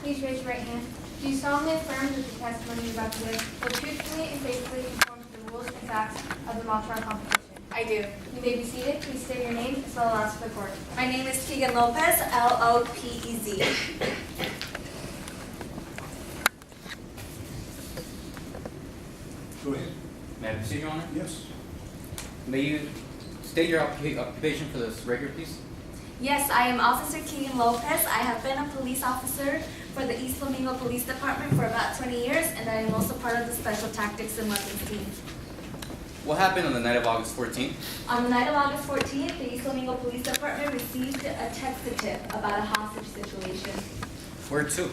Please raise your right hand. Do you solemnly affirm that the testimony you're about to give will truthfully and faithfully conform to the rules and facts of the mock trial competition? I do. You may be seated. Please state your name as well as ask for the court. My name is Keegan Lopez, Lopez. Go ahead. May I proceed, Your Honor? Yes. May you state your occupation for this record, please? Yes, I am Officer Keegan Lopez. I have been a police officer for the East Flamingo Police Department for about 20 years, and I am also part of the Special Tactics and Weapons team. What happened on the night of August 14th? On the night of August 14th, the East Flamingo Police Department received a text tip about a hostage situation. Where to?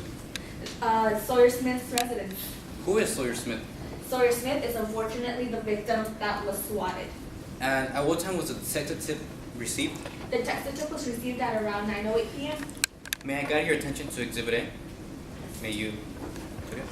Sawyer Smith's residence. Who is Sawyer Smith? Sawyer Smith is unfortunately the victim that was swatted. And at what time was the detective tip received? The text tip was received at around 9:08 p.m. May I guide your attention to Exhibit A? May you took it?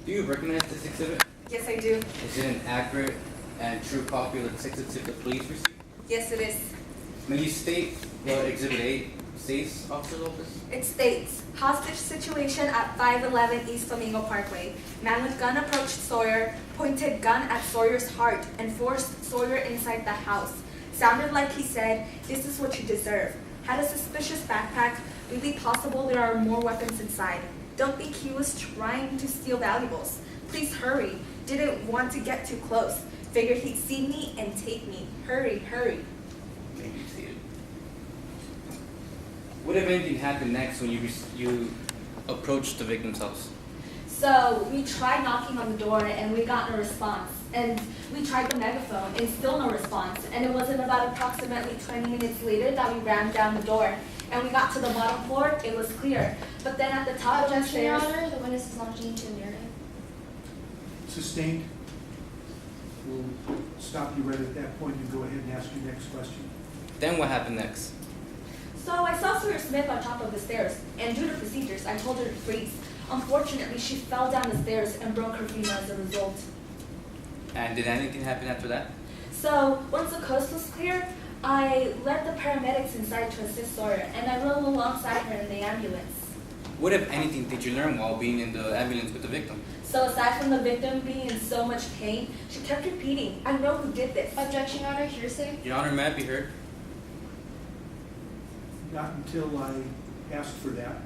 Do you recognize this exhibit? Yes, I do. Is it an accurate and true copy of the detective tip the police received? Yes, it is. May you state what Exhibit A says, Officer Lopez? It states, hostage situation at 511 East Flamingo Parkway. Man with gun approached Sawyer, pointed gun at Sawyer's heart, and forced Sawyer inside the house. Sounded like he said, "This is what you deserve." Had a suspicious backpack. Really possible there are more weapons inside. Don't think he was trying to steal valuables. Please hurry. Didn't want to get too close. Figured he'd see me and take me. Hurry, hurry. May you see it. What if anything happened next when you approached the victim's house? So we tried knocking on the door and we got no response. And we tried the megaphone and still no response. And it wasn't about approximately 20 minutes later that we ran down the door. And we got to the bottom floor, it was clear. But then at the top of the Objection, Your stairs... Honor. The witness is launching into a narrative. Sustained. We'll stop you right at that point and go ahead and ask your next question. Then what happened next? So I saw Sawyer Smith on top of the stairs. And due to procedures, I told her to freeze. Unfortunately, she fell down the stairs and broke her femur as a result. And did anything happen after that? So once the coast was clear, I led the paramedics inside to assist Sawyer, and I rode alongside her in the ambulance. What, if anything, did you learn while being in the ambulance with the victim? So aside from the victim being in so much pain, she kept repeating, "I know who did this." Objection, Your Honor. Hearsay. Your Honor, may I be heard? Not until I asked for that.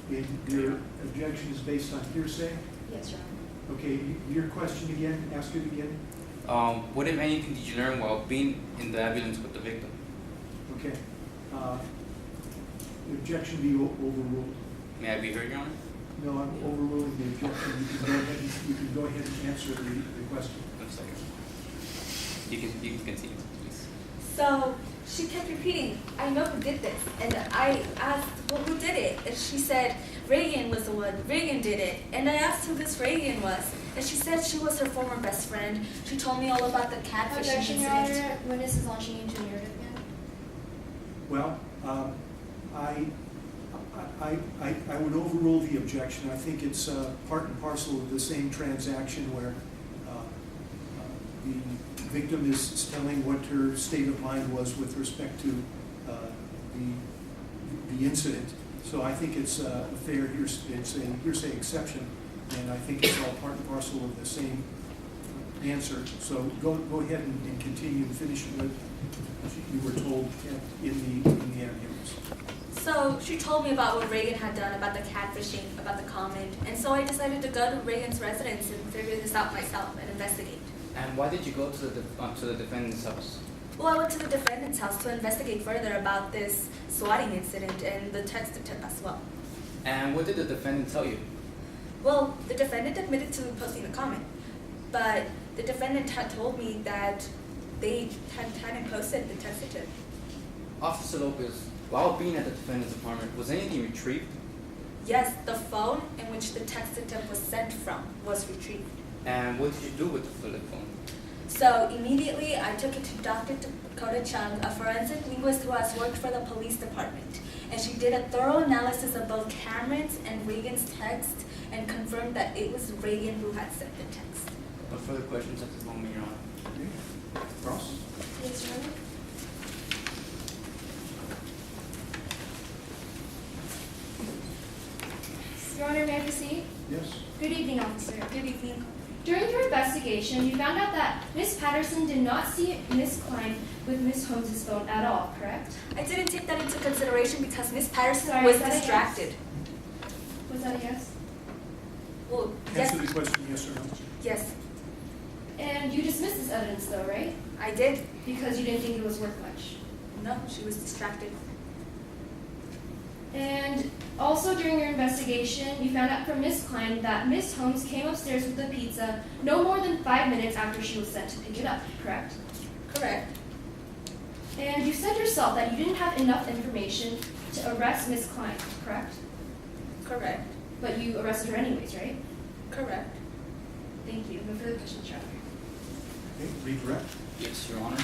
And your objection is based on hearsay? Yes, Your Honor. Okay, your question again, ask it again. What, if anything, did you learn while being in the ambulance with the victim? Okay. The objection be overruled. May I be heard, Your Honor? No, I'm overruling the objection. You can go ahead and answer the question. One second. You can continue, please. So she kept repeating, "I know who did this." And I asked, "Well, who did it?" And she said, "Reagan was the one. Reagan did it." And I asked who this Reagan was. And she said she was her former best friend. She told me all about the catfishing Objection, Your incident. Honor. Witness is launching into a narrative again. Well, I would overrule the objection. I think it's part and parcel of the same transaction where the victim is telling what her state of mind was with respect to the incident. So I think it's a fair hearsay exception, and I think it's all part and parcel of the same answer. So go ahead and continue and finish what you were told in the ambulance. So she told me about what Reagan had done, about the catfishing, about the comment. And so I decided to go to Reagan's residence and figure this out myself and investigate. And why did you go to the defendant's house? Well, I went to the defendant's house to investigate further about this swatting incident and the text tip as well. And what did the defendant tell you? Well, the defendant admitted to posting the comment, but the defendant had told me that they hadn't posted the text tip. Officer Lopez, while being at the defendant's apartment, was anything retrieved? Yes, the phone in which the text tip was sent from was retrieved. And what did you do with the flip phone? So immediately I took it to Dr. Dakota Chung, a forensic linguist who has worked for the police department. And she did a thorough analysis of both Cameron's and Reagan's text and confirmed that it was Reagan who had sent the text. No further questions at this moment, Your Honor. Okay. Ross? Yes, Your Honor. Your Honor, may I proceed? Yes? Good evening, officer. Good evening. During your investigation, you found out that Miss Patterson did not see Miss Klein with Miss Holmes's phone at all, correct? I didn't take that into consideration because Miss Patterson Sorry, was is that a yes? distracted. Was that a yes? Well, yes, Answer the question, yes or no. yes, And you dismissed this evidence though, right? I did. Because you didn't think it was worth much. No, she was distracted. And also during your investigation, you found out from Miss Klein that Miss Holmes came upstairs with the pizza no more than 5 minutes after she was sent to pick it up, correct? Correct. And you said yourself that you didn't have enough information to arrest Miss Klein, correct? Correct. But you arrested her anyways, right? Correct. Thank you. No further questions, Your Honor. Okay, redirect. Yes, Your Honor.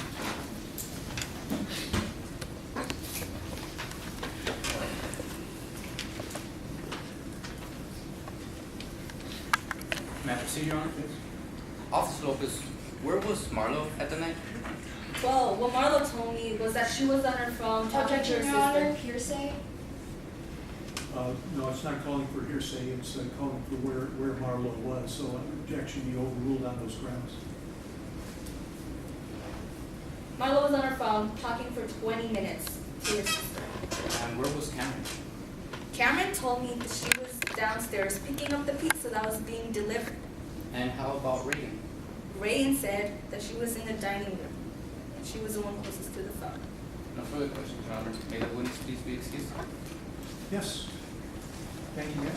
May I proceed, Your Honor? Yes? Officer Lopez, where was Marlo at the night? Well, what Marlo told me was that she was on her phone talking to her Objection, Your Honor. sister. Hearsay. No, it's not calling for hearsay, it's calling for where Marlo was, so an objection be overruled on those grounds. Marlo was on her phone talking for 20 minutes to her sister. And where was Cameron? Cameron told me that she was downstairs picking up the pizza that was being delivered. And how about Reagan? Rayan said that she was in the dining room. And she was the one closest to the phone. No further questions, Your Honor. May the witness please be excused? Yes? Thank you, ma'am.